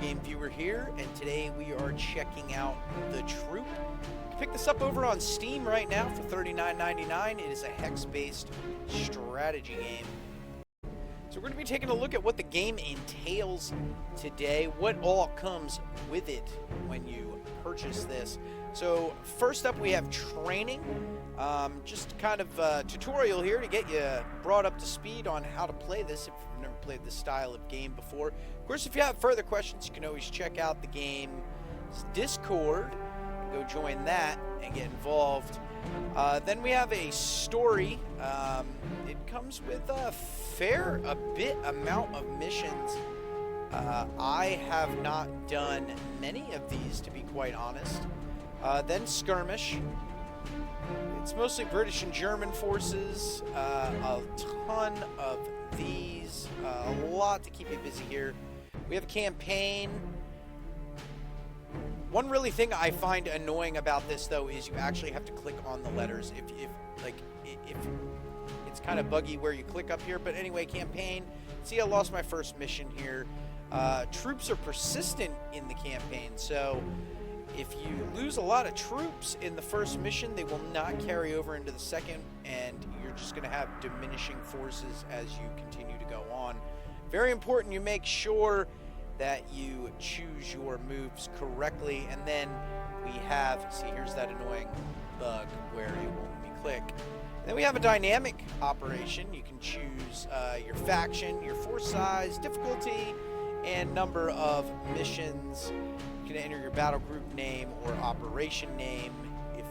game viewer here, and today we are checking out The Troop. You can pick this up over on Steam right now for $39.99. It is a hex-based strategy game. So we're going to be taking a look at what the game entails today, what all comes with it when you purchase this. So first up we have training, just kind of a tutorial here to get you brought up to speed on how to play this if you've never played this style of game before. Of course, if you have further questions, you can always check out the game's Discord, go join that and get involved. Then we have a story. It comes with a fair bit amount of missions. I have not done many of these, to be quite honest. Then skirmish. It's mostly British and German forces. A ton of these. A lot to keep you busy here. We have a campaign. One really thing I find annoying about this, though, is you actually have to click on the letters. If it's kind of buggy where you click up here. But anyway, campaign. See, I lost my first mission here. Troops are persistent in the campaign, so if you lose a lot of troops in the first mission, they will not carry over into the second, and you're just going to have diminishing forces as you continue to go on. Very important you make sure that you choose your moves correctly. And then we have, see, here's that annoying bug where it won't let me click. And then we have a dynamic operation. You can choose your faction, your force size, difficulty, and number of missions. You can enter your battle group name or operation name if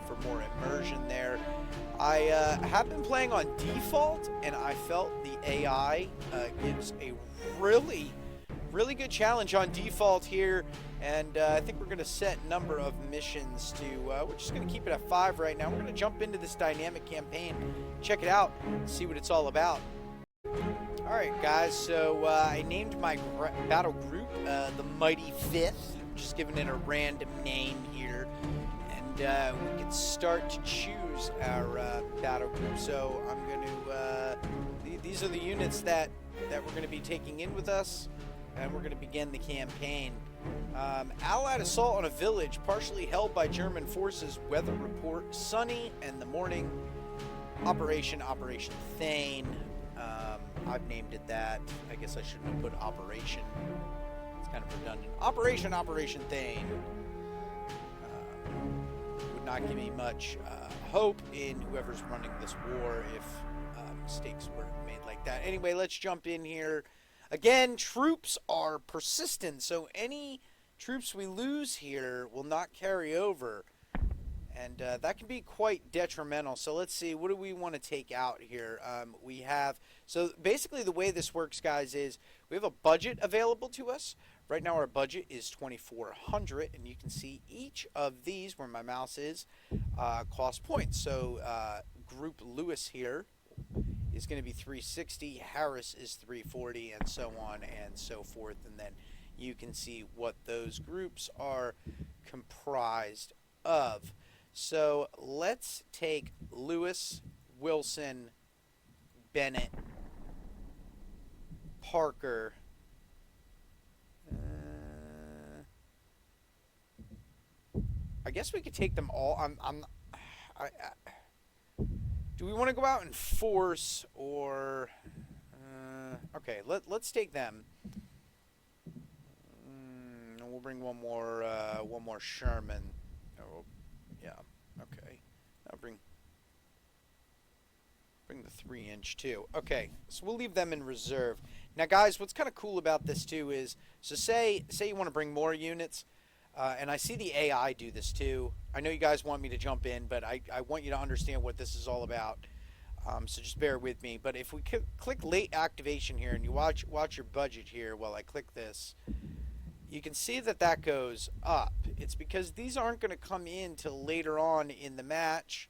for more immersion there. I have been playing on default, and I felt the AI gives a really good challenge on default here, and I think we're going to set number of missions to, we're just going to keep it at 5 right now. We're going to jump into this dynamic campaign, check it out, see what it's all about. Alright guys, so I named my battle group the Mighty Fifth. I'm just giving it a random name here, and we can start to choose our battle group. So I'm going to, these are the units that we're going to be taking in with us. And we're going to begin the campaign. Allied assault on a village partially held by German forces. Weather report sunny in the morning. Operation Thane. I've named it that. I guess I shouldn't have put Operation. It's kind of redundant. Operation Thane. Would not give me much hope in whoever's running this war if mistakes were made like that. Anyway, let's jump in here. Again, troops are persistent, so any troops we lose here will not carry over, and that can be quite detrimental. So let's see, what do we want to take out here? We have, so basically the way this works, guys, is we have a budget available to us. Right now our budget is $2,400, and you can see each of these, where my mouse is, cost points. So Group Lewis here is going to be 360, Harris is 340, and so on and so forth. And then you can see what those groups are comprised of. So let's take Lewis, Wilson, Bennett, Parker, I guess we could take them all. Do we want to go out in force, or okay, let's take them. We'll bring one more Sherman. Oh, yeah, okay. I'll bring the 3-inch too. Okay, so we'll leave them in reserve. Now, guys, what's kind of cool about this too is, so say you want to bring more units. And I see the AI do this too. I know you guys want me to jump in, but I want you to understand what this is all about. So just bear with me. But if we click late activation here, and you watch your budget here while I click this, you can see that goes up. It's because these aren't going to come in till later on in the match,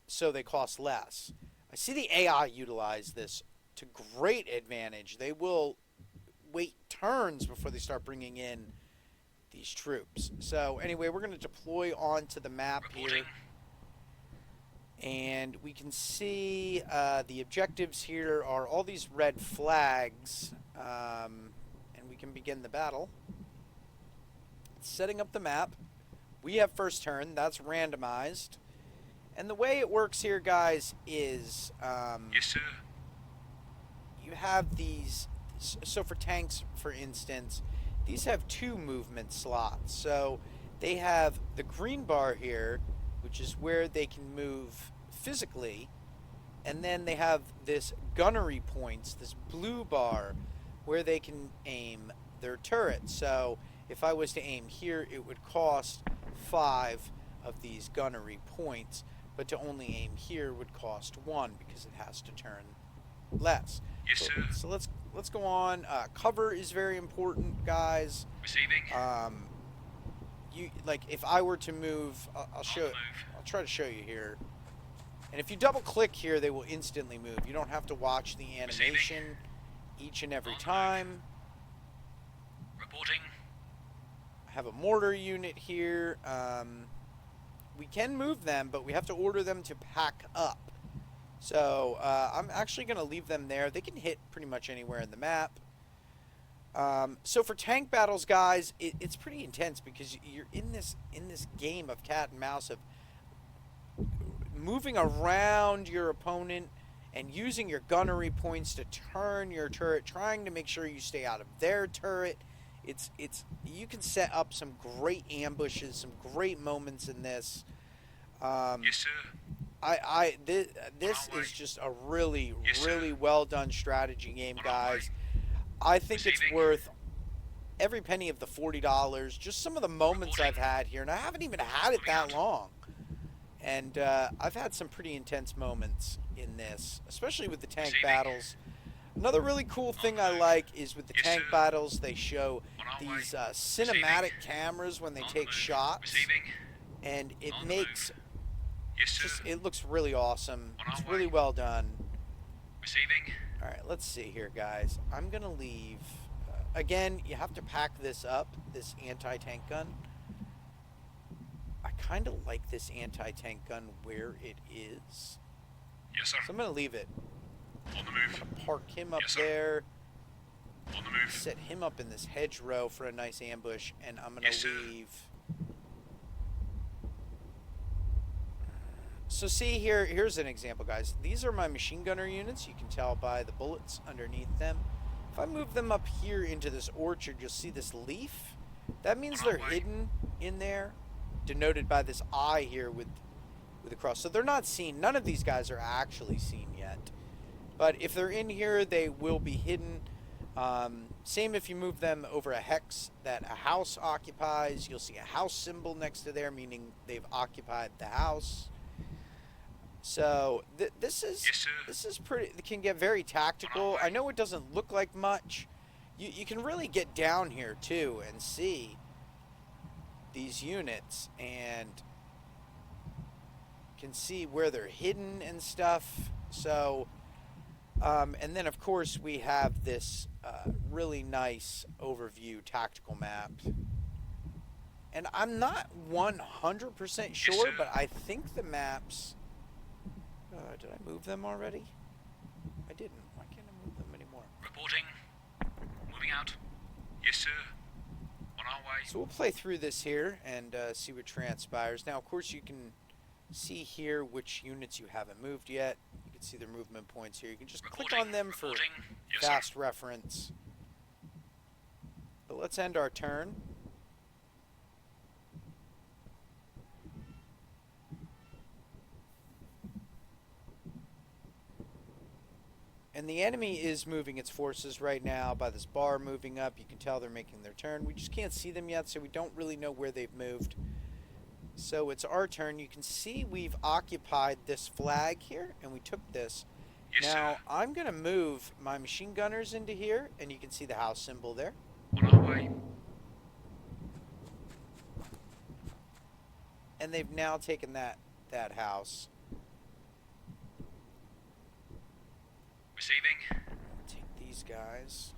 so they cost less. I see the AI utilize this to great advantage. They will wait turns before they start bringing in these troops. So anyway, we're going to deploy onto the map here, and we can see the objectives here are all these red flags. and we can begin the battle. Setting up the map. We have first turn. That's randomized. And the way it works here, guys, is Yes, sir. you have these. So for tanks, for instance, these have 2 movement slots. So they have the green bar here, which is where they can move physically. And then they have this gunnery points, this blue bar, where they can aim their turret. So if I was to aim here, it would cost 5 of these gunnery points, but to only aim here would cost 1 because it has to turn less. Yes, sir. So let's go on. Cover is very important, guys. Receiving. You like if I were to move, I'll try to show you here. And if you double click here, they will instantly move. You don't have to watch the animation each and every time. Reporting. I have a mortar unit here. We can move them, but we have to order them to pack up. So I'm actually going to leave them there. They can hit pretty much anywhere in the map. So for tank battles, guys, it's pretty intense because you're in this game of cat and mouse of moving around your opponent and using your gunnery points to turn your turret, trying to make sure you stay out of their turret. It's you can set up some great ambushes, some great moments in this. Yes, sir. This is just a really well done strategy game, guys. I think it's worth every penny of the $40. Just some of the moments I've had here, and I haven't even had it that long. And I've had some pretty intense moments in this, especially with the tank battles. Another really cool thing I like is with the tank battles, they show these cinematic cameras when they take shots, and it makes it looks really awesome. It's really well done. All right, let's see here, guys. I'm gonna leave. Again, you have to pack this up, this anti-tank gun. I kind of like this anti-tank gun where it is. Yes, sir. So I'm gonna leave it. On the move. I'm gonna park him up there. On the move. Set him up in this hedgerow for a nice ambush, and I'm gonna leave. So see here, here's an example, guys. These are my machine gunner units. You can tell by the bullets underneath them. If I move them up here into this orchard, you'll see this leaf. That means they're hidden in there, denoted by this eye here with the cross. So they're not seen. None of these guys are actually seen yet. But if they're in here, they will be hidden. Same if you move them over a hex that a house occupies. You'll see a house symbol next to there, meaning they've occupied the house. So this is pretty. It can get very tactical. I know it doesn't look like much. You can really get down here too and see these units and can see where they're hidden and stuff. So, and then of course we have this really nice overview tactical map. And I'm not 100% sure, but I think the maps. Did I move them already? I didn't. Why can't I move them anymore? Reporting. Moving out. Yes, sir. On our way. So we'll play through this here and see what transpires. Now, of course, you can see here which units you haven't moved yet. You can see their movement points here. You can just click on them for fast reference. But let's end our turn. And the enemy is moving its forces right now by this bar moving up. You can tell they're making their turn. We just can't see them yet, so we don't really know where they've moved. So it's our turn. You can see we've occupied this flag here, and we took this. Yes, now, sir. I'm going to move my machine gunners into here, and you can see the house symbol there. On our way. And they've now taken that house. Receiving. Take these guys,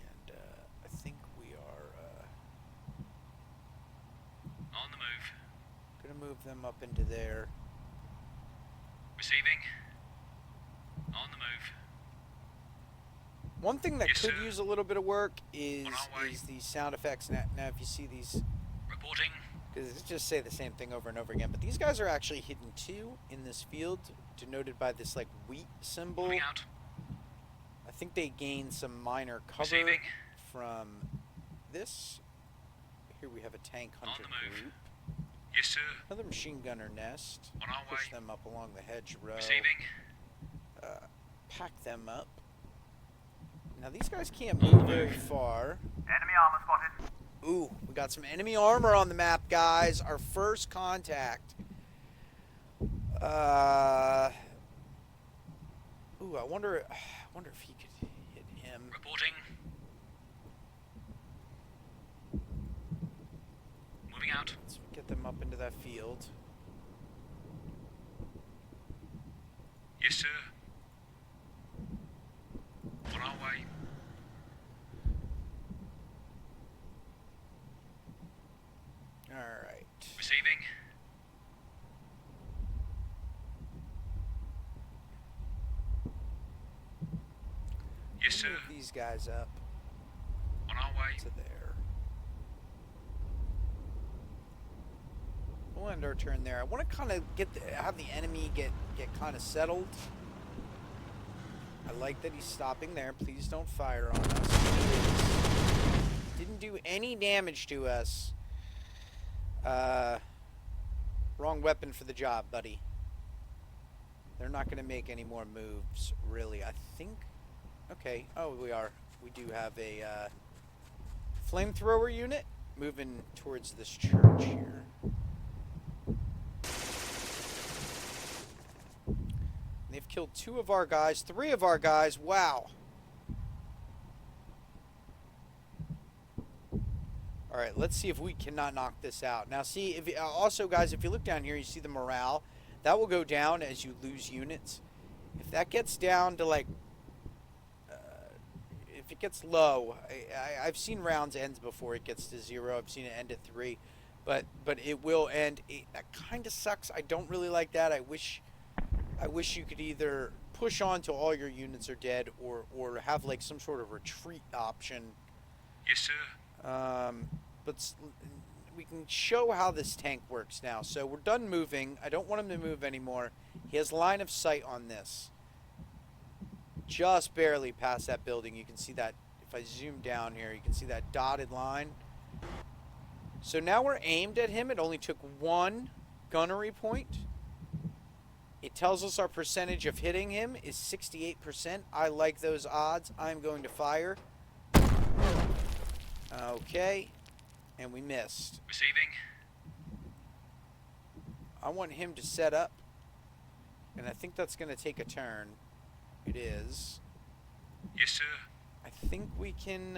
and I think we are On the move. going to move them up into there. Receiving. On the move. One thing that Yes, could sir. use a little bit of work is On our way. these sound effects. Now, if you see these, Reporting. because it just say the same thing over and over again, but these guys are actually hidden too in this field, denoted by this like wheat symbol. Moving out. I think they gain some minor cover Receiving. from this. Here we have a tank On hunter the move. group. Yes, sir. Another machine gunner nest. On our Push way. them up along the hedgerow. Receiving. Pack them up. Now these guys can't move very far. Enemy armor spotted. Ooh, we got some enemy armor on the map, guys. Our first contact. Ooh, I wonder if he could hit him. Reporting. Moving out. Let's get them up into that field. Yes, sir. On our way. All right. Receiving. Yes, sir. Move these guys up On our way. to there. We'll end our turn there. I want to kind of have the enemy get kind of settled. I like that he's stopping there. Please don't fire on us. Didn't do any damage to us. Wrong weapon for the job, buddy. They're not going to make any more moves, really. I think. Okay. Oh, we are. We do have a flamethrower unit moving towards this church here. They've killed 2 of our guys, 3 of our guys. Wow. All right, let's see if we cannot knock this out. Now, see, if also, guys, if you look down here, you see the morale. That will go down as you lose units. If that gets down to, like, if it gets low, I've seen rounds end before it gets to 0. I've seen it end at 3. But it will end. That kind of sucks. I don't really like that. I wish you could either push on till all your units are dead or have, like, some sort of retreat option. Yes, sir. But we can show how this tank works now. So we're done moving. I don't want him to move anymore. He has line of sight on this. Just barely past that building. You can see that. If I zoom down here, you can see that dotted line. So now we're aimed at him. It only took 1 gunnery point. It tells us our percentage of hitting him is 68%. I like those odds. I'm going to fire. Okay. And we missed. Receiving. I want him to set up. And I think that's going to take a turn. It is. Yes, sir. I think we can,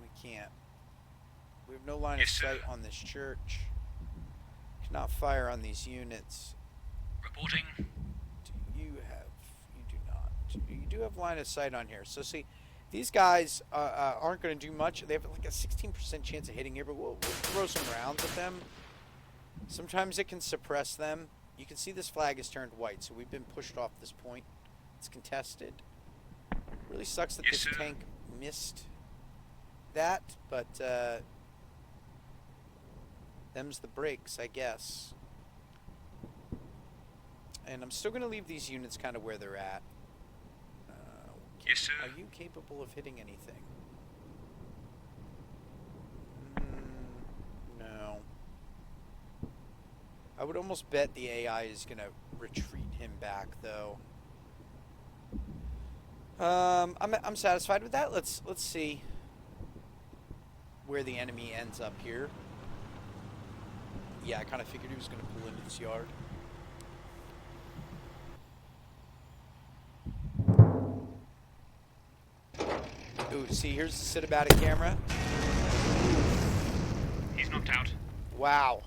we can't. We have no line Yes, of sir. sight on this church. Cannot fire on these units. Reporting. Do you do not. You do have line of sight on here. So see, these guys aren't going to do much. They have like a 16% chance of hitting here, but we'll throw some rounds at them. Sometimes it can suppress them. You can see this flag has turned white, so we've been pushed off this point. It's contested. Really sucks that Yes, this sir. tank missed that, but them's the breaks, I guess. And I'm still going to leave these units kind of where they're at. Yes, sir. Are you capable of hitting anything? No. I would almost bet the AI is going to retreat him back, though. I'm satisfied with that. Let's see where the enemy ends up here. Yeah, I kind of figured he was going to pull into this yard. Ooh, see, here's the cinematic camera. He's knocked out. Wow.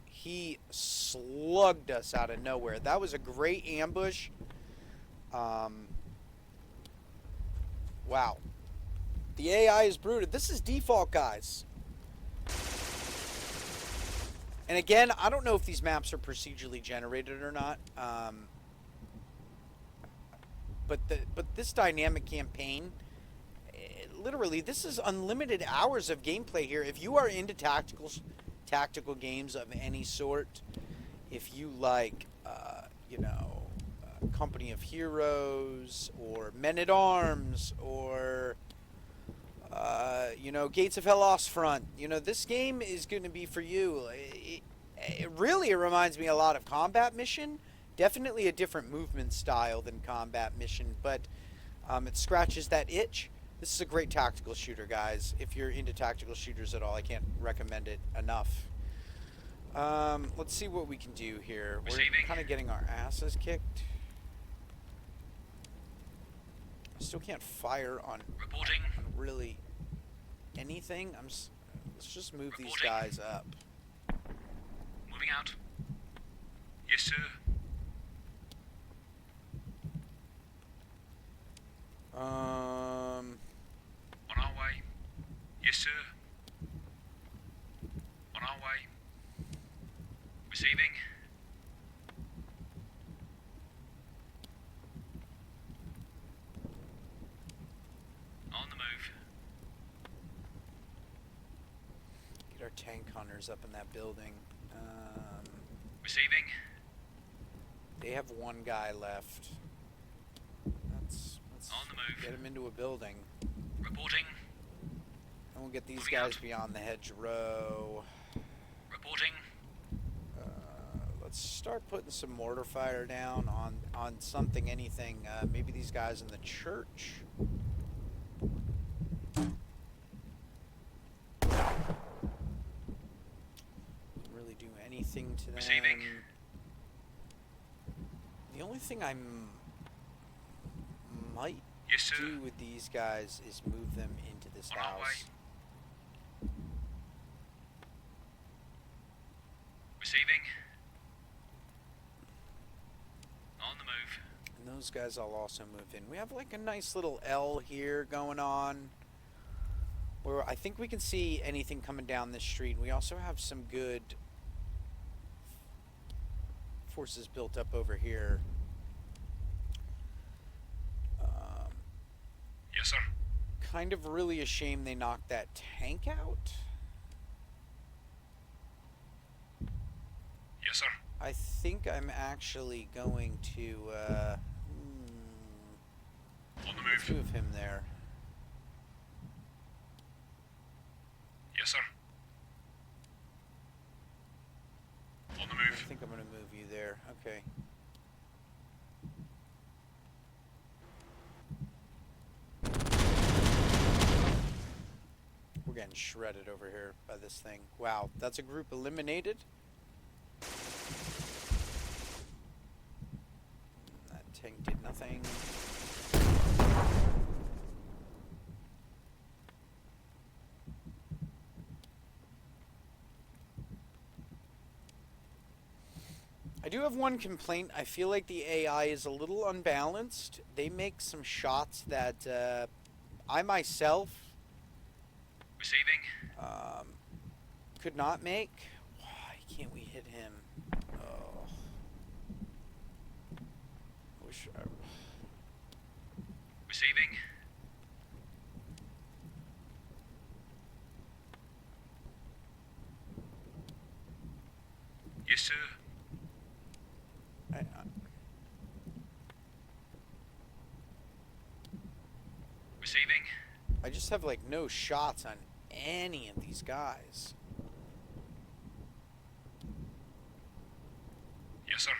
He slugged us out of nowhere. That was a great ambush. Wow. The AI is brooded. This is default, guys. And again, I don't know if these maps are procedurally generated or not. but this dynamic campaign, literally, this is unlimited hours of gameplay here. If you are into tactical games of any sort, if you like, you know, Company of Heroes or Men at Arms or you know, Gates of Hell Front, you know, this game is going to be for you. It really reminds me a lot of Combat Mission. Definitely a different movement style than Combat Mission, but it scratches that itch. This is a great tactical shooter, guys. If you're into tactical shooters at all, I can't recommend it enough. Let's see what we can do here. We're kind of getting our asses kicked. I still can't fire on really anything. Let's just move these guys up. Moving out. Yes, sir. On our way. Yes, sir. On our way. Receiving. On the move. Get our tank hunters up in that building. Receiving. They have one guy left. Let's on the move. Get him into a building. Reporting. And we'll get these guys beyond the hedgerow. Reporting. Let's start putting some mortar fire down on something, anything. Maybe these guys in the church. Didn't really do anything to them. Receiving. The only thing I might do with these guys is move them into this house. Receiving. On the move. And those guys I'll also move in. We have like a nice little L here going on, where I think we can see anything coming down this street. We also have some good forces built up over here. Yes, sir. Kind of really a shame they knocked that tank out. Yes, sir. I think I'm actually going to on the let's move. move him there. Yes, sir. On the move. I think I'm going to move you there. Okay. We're getting shredded over here by this thing. Wow, that's a group eliminated. That tank did nothing. I do have one complaint. I feel like the AI is a little unbalanced. They make some shots that I myself Receiving. could not make. Why can't we hit him? Oh. Wish I... Receiving. Yes, sir. Receiving. I just have like no shots on any of these guys. Yes, sir.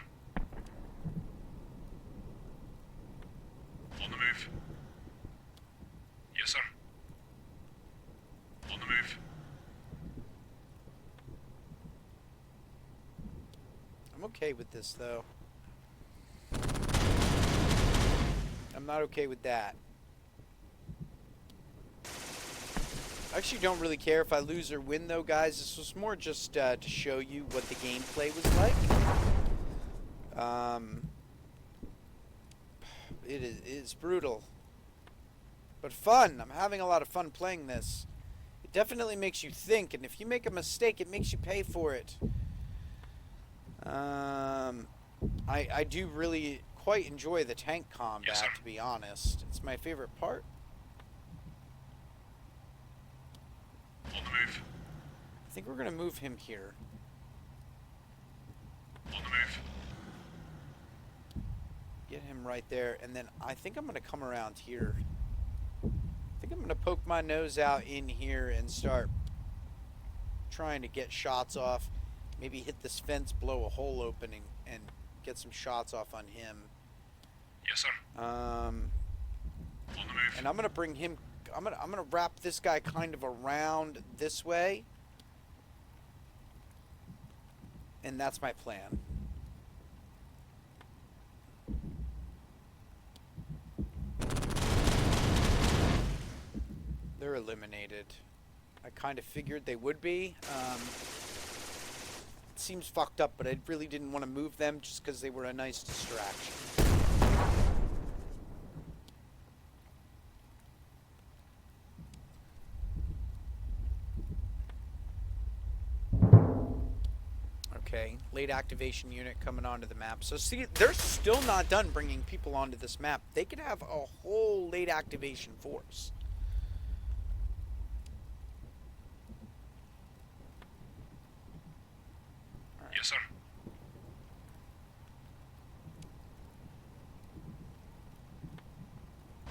On the move. Yes, sir. On the move. I'm okay with this though. I'm not okay with that. I actually don't really care if I lose or win though, guys. This was more just to show you what the gameplay was like. It is brutal, but fun. I'm having a lot of fun playing this. It definitely makes you think, and if you make a mistake, it makes you pay for it. I do really quite enjoy the tank combat, Yes, sir. to be honest. It's my favorite part. On the move. I think we're going to move him here. On the move. Get him right there, and then I think I'm going to come around here. I think I'm going to poke my nose out in here and start trying to get shots off. Maybe hit this fence, blow a hole opening, and get some shots off on him. Yes, sir. On the move. And I'm going to bring him... I'm gonna wrap this guy kind of around this way. And that's my plan. They're eliminated. I kind of figured they would be. It seems fucked up, but I really didn't want to move them just because they were a nice distraction. Okay, late activation unit coming onto the map. So see, they're still not done bringing people onto this map. They could have a whole late activation force. All right. Yes, sir.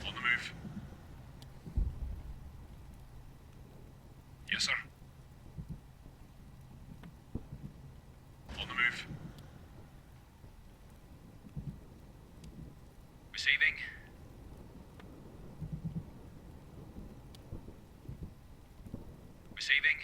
On the move. Yes, sir. On the move. Receiving. Receiving.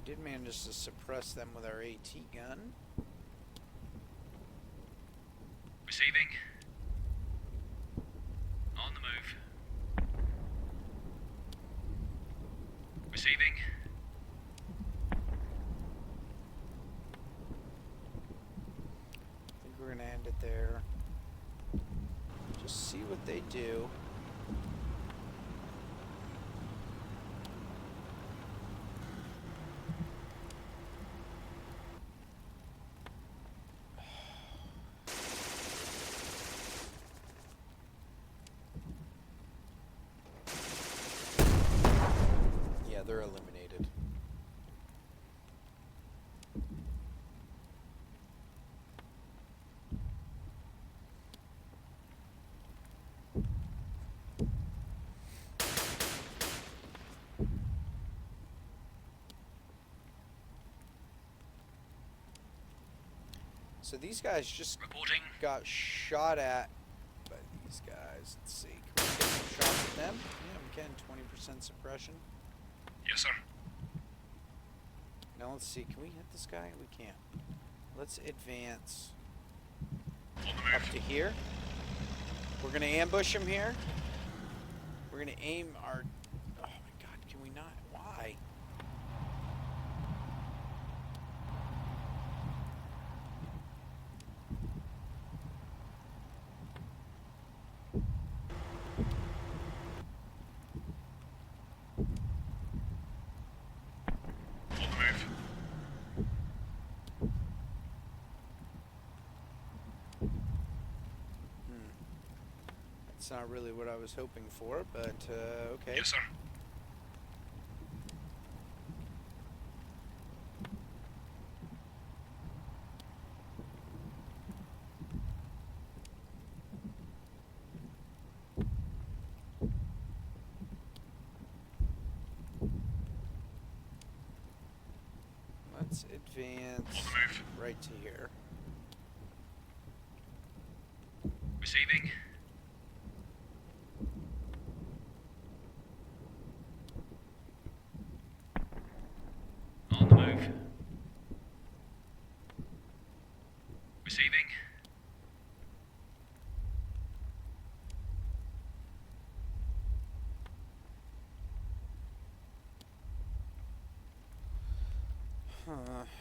Did manage to suppress them with our AT gun. Receiving. On the move. Receiving. I think we're gonna end it there. Just see what they do. Yeah, they're eliminated. So these guys just Reporting. got shot at by these guys. Let's see. Can we get some shots at them? Yeah, we can. 20% suppression. Yes, sir. Now let's see. Can we hit this guy? We can't. Let's advance On the up move. to here. We're going to ambush him here. We're going to aim our... Oh my god, can we not? Why? On the move. That's not really what I was hoping for, but okay. Yes, sir. Let's advance On the move. right to here. Receiving. On the move. Receiving.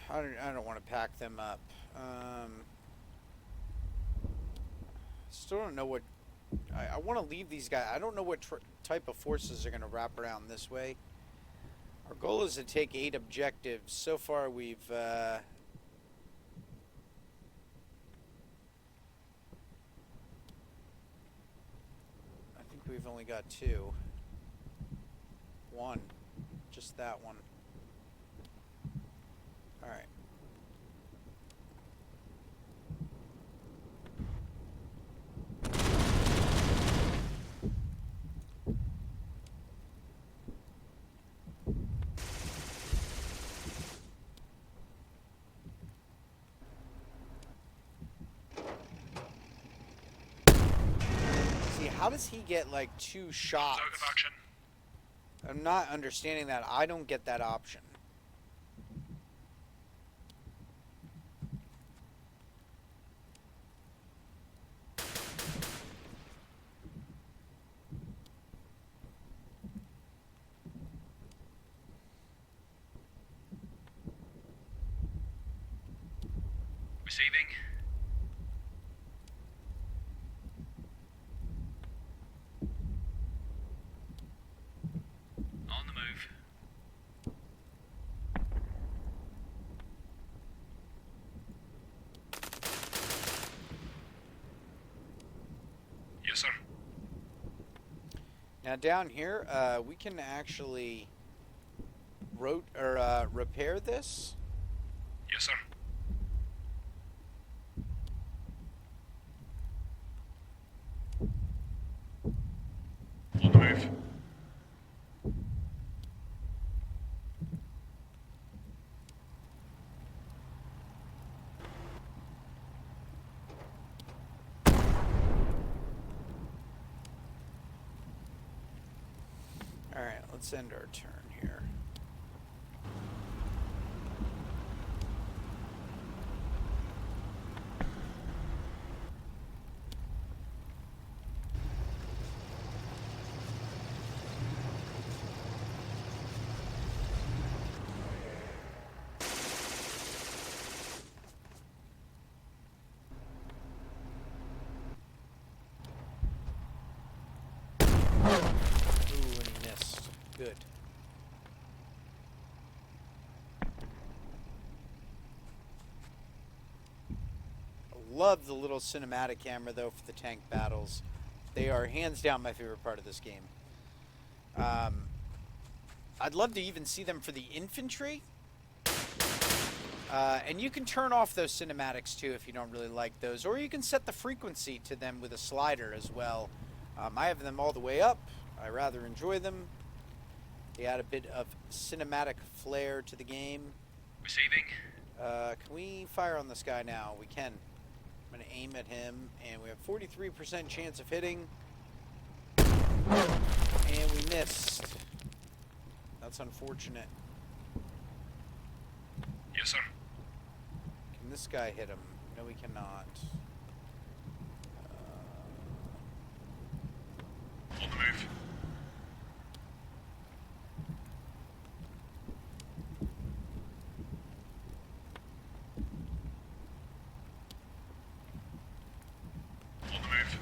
I don't want to pack them up. Still don't know what... I want to leave these guys. I don't know what type of forces are going to wrap around this way. Our goal is to take 8 objectives. So far, we've... I think we've only got 2. 1. Just that one. Alright. See, how does he get like 2 shots? Zone of action. I'm not understanding that. I don't get that option. Receiving. On the move. Yes, sir. Now down here, we can actually repair this. Yes, sir. On the move. All right, let's end our turn here. Good. I love the little cinematic camera, though, for the tank battles. They are hands down my favorite part of this game. I'd love to even see them for the infantry. And you can turn off those cinematics, too, if you don't really like those. Or you can set the frequency to them with a slider as well. I have them all the way up. I rather enjoy them. They add a bit of cinematic flair to the game. Receiving. Can we fire on this guy now? We can. I'm going to aim at him, and we have 43% chance of hitting. And we missed. That's unfortunate. Yes, sir. Can this guy hit him? No, we cannot. On the move. On the move.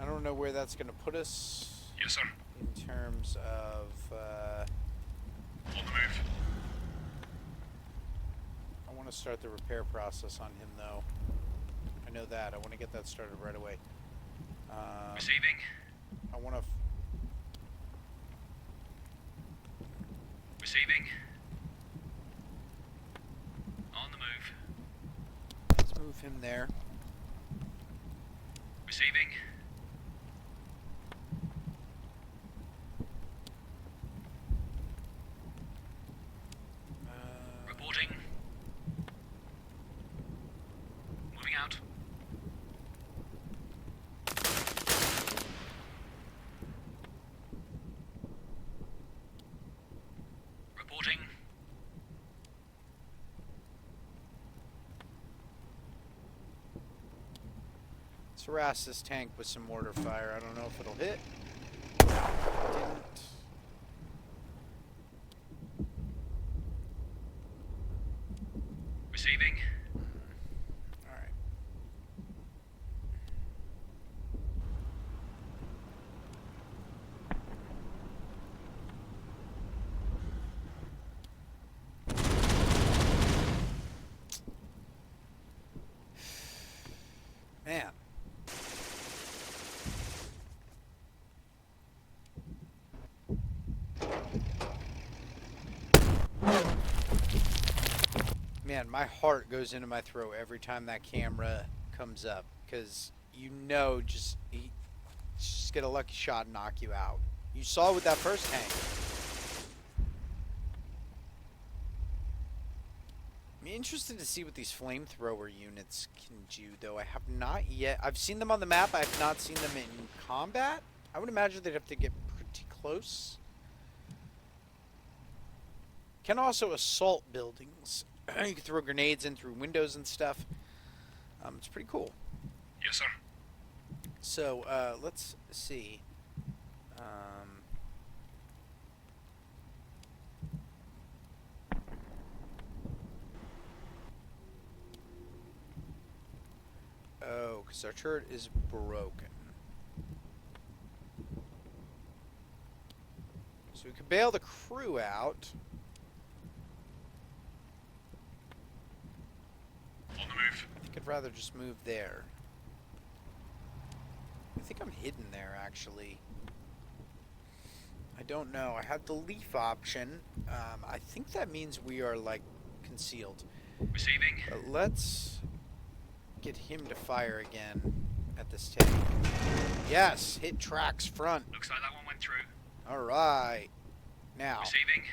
I don't know where that's going to put us. Yes, sir. In terms of... On the move. I want to start the repair process on him, though. I know that. I want to get that started right away. Receiving. I want to... Receiving. On the move. Let's move him there. Receiving. Reporting. Moving out. Reporting. Let's harass this tank with some mortar fire. I don't know if it'll hit. It didn't. Receiving. Alright. Man, my heart goes into my throat every time that camera comes up, because you know, just get a lucky shot and knock you out. You saw with that first tank. I'm interested to see what these flamethrower units can do, though. I have not yet. I've seen them on the map. I have not seen them in combat. I would imagine they'd have to get pretty close. Can also assault buildings. You can throw grenades in through windows and stuff. It's pretty cool. Yes, sir. So, let's see. Oh, because our turret is broken. So we could bail the crew out. On the move. I think I'd rather just move there. I think I'm hidden there, actually. I don't know. I have the leaf option. I think that means we are, like, concealed. Receiving. But let's get him to fire again at this tank. Yes, hit tracks front. Looks like that one went through. All right. Now. Receiving.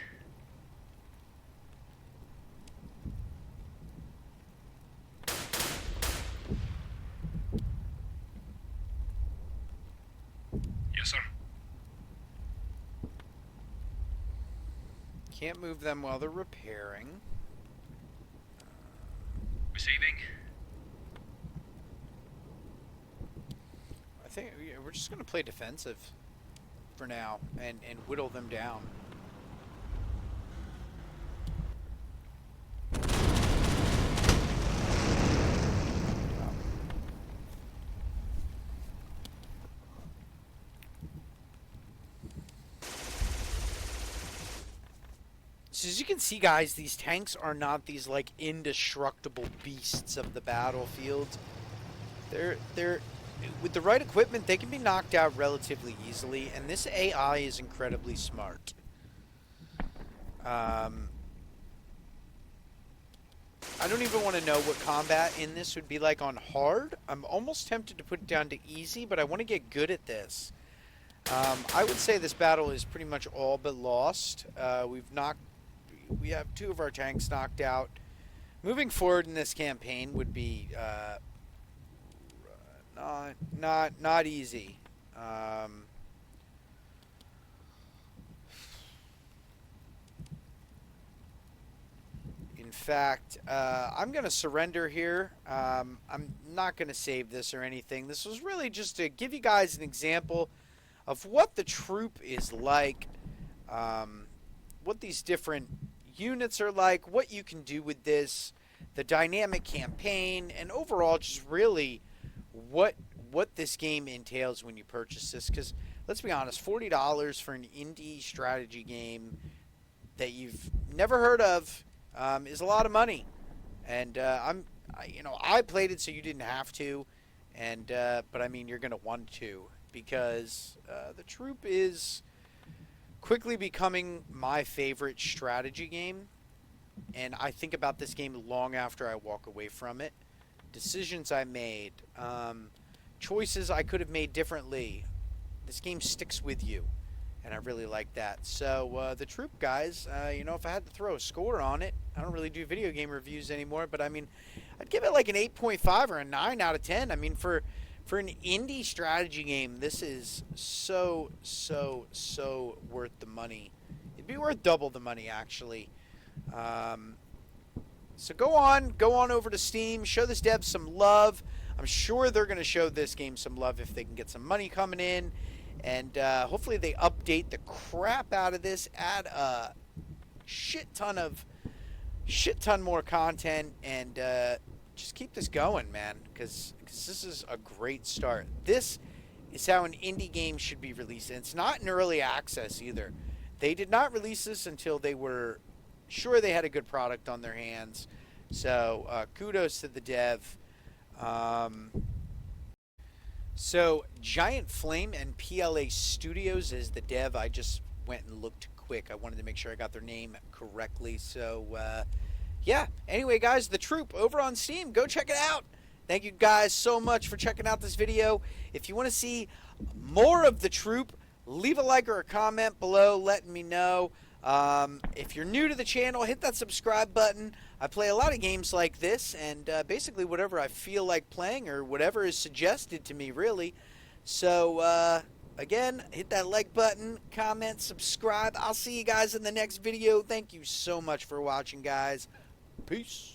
Yes, sir. Can't move them while they're repairing. Receiving. I think we're just going to play defensive for now and whittle them down. So as you can see, guys, these tanks are not these like indestructible beasts of the battlefield. They're with the right equipment, they can be knocked out relatively easily, and this AI is incredibly smart. I don't even want to know what combat in this would be like on hard. I'm almost tempted to put it down to easy, but I want to get good at this. I would say this battle is pretty much all but lost. We have 2 of our tanks knocked out. Moving forward in this campaign would be not easy. In fact, I'm going to surrender here. I'm not going to save this or anything. This was really just to give you guys an example of what the troop is like, what these different units are like, what you can do with this, the dynamic campaign, and overall just really what this game entails when you purchase this. Because let's be honest, $40 for an indie strategy game that you've never heard of is a lot of money. And I played it so you didn't have to, and but I mean you're gonna want to, because the troop is quickly becoming my favorite strategy game, and I think about this game long after I walk away from it. Decisions I made, choices I could have made differently. This game sticks with you, and I really like that. So the troop, guys, if I had to throw a score on it, I don't really do video game reviews anymore, but I mean, I'd give it like an 8.5 or a 9 out of 10. I mean, for an indie strategy game, this is so worth the money. It'd be worth double the money, actually. So go on over to Steam, show this dev some love. I'm sure they're going to show this game some love if they can get some money coming in, and hopefully they update the crap out of this, add a shit ton more content, and just keep this going, man, because this is a great start. This is how an indie game should be released, and it's not in early access either. They did not release this until they were sure they had a good product on their hands. So kudos to the dev. So Giant Flame and PLA Studios is the dev. I just went and looked quick. I wanted to make sure I got their name correctly. So yeah, anyway, guys, The Troop over on Steam. Go check it out. Thank you guys so much for checking out this video. If you want to see more of The Troop, leave a like or a comment below letting me know. If you're new to the channel, hit that subscribe button. I play a lot of games like this, and basically whatever I feel like playing or whatever is suggested to me, really. So, again, hit that like button, comment, subscribe. I'll see you guys in the next video. Thank you so much for watching, guys. Peace.